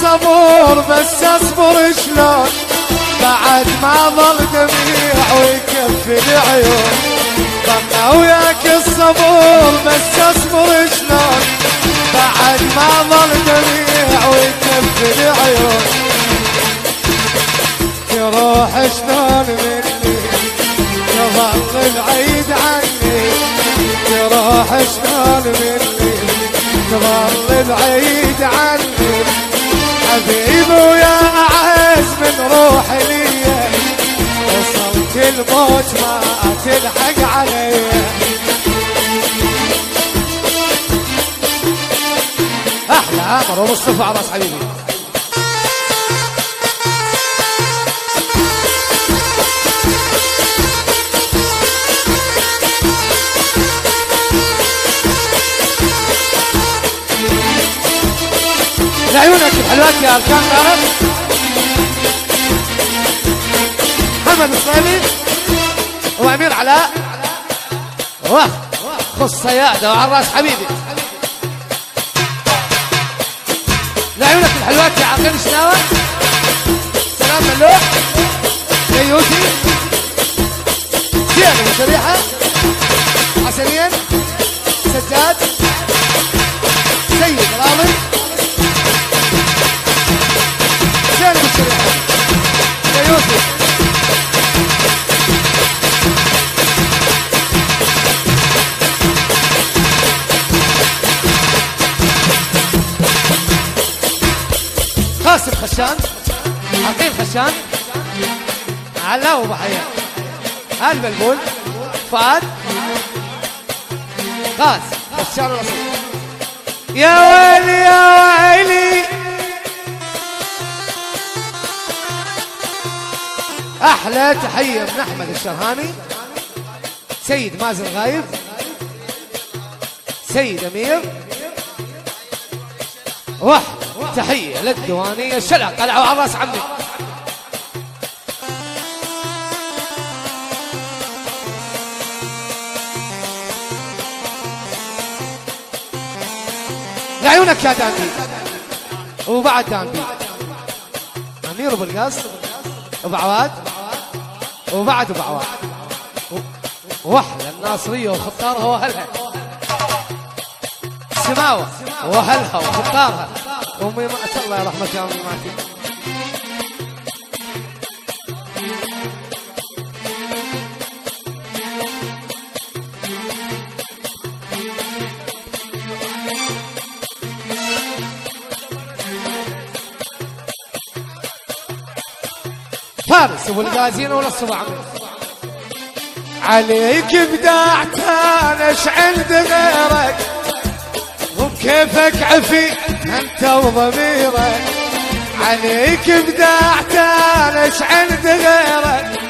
الصبور بس اصبر شلون بعد ما ظل دميع ويكفي العيون. ضل وياك الصبور بس اصبر شلون بعد ما ظل دميع ويكفي العيون. تروح شلون مني تظل بعيد عني تروح شلون مني تظل بعيد عني. حبيبي ويا أعز من روحي ليا وصلت الموت ما تلحق علي. أحلى عمر ومصطفى عراس حبيبي. لعيونك الحلوات يا أركان العرب. محمد الصيلي وأمير علاء وخص صيادة وعراس حبيبي. لعيونك الحلوات يا عقيل الشناوة. سلام ملوح يا يوسي زياد أبو شريحة حسنين سجاد سيد راضي زياد أبو شريحة يا يوسف. قاسم خشان عقيل خشان علاء وبحيان البلبول فؤاد قاس خشان الرصيد. يا ويلي يا ويلي احلى تحيه من احمد الشرهاني سيد مازن غايب سيد امير تحية للديوانية الشلع قلعوا على راس عمي. لعيونك يا دانبي وبعد دانبي أمير أبو القصر وبعواد وبعد بعواد وأحلى الناصرية وخطارها وأهلها سماوة وأهلها وخطارها أمي ما أسأل الله يرحمك يا أمي ماتي. فارس والغازين ولا الصبع عليك بداعتانش عند غيرك وبكيفك عفي انت وضميرك. عليك بداعتانش عند غيرك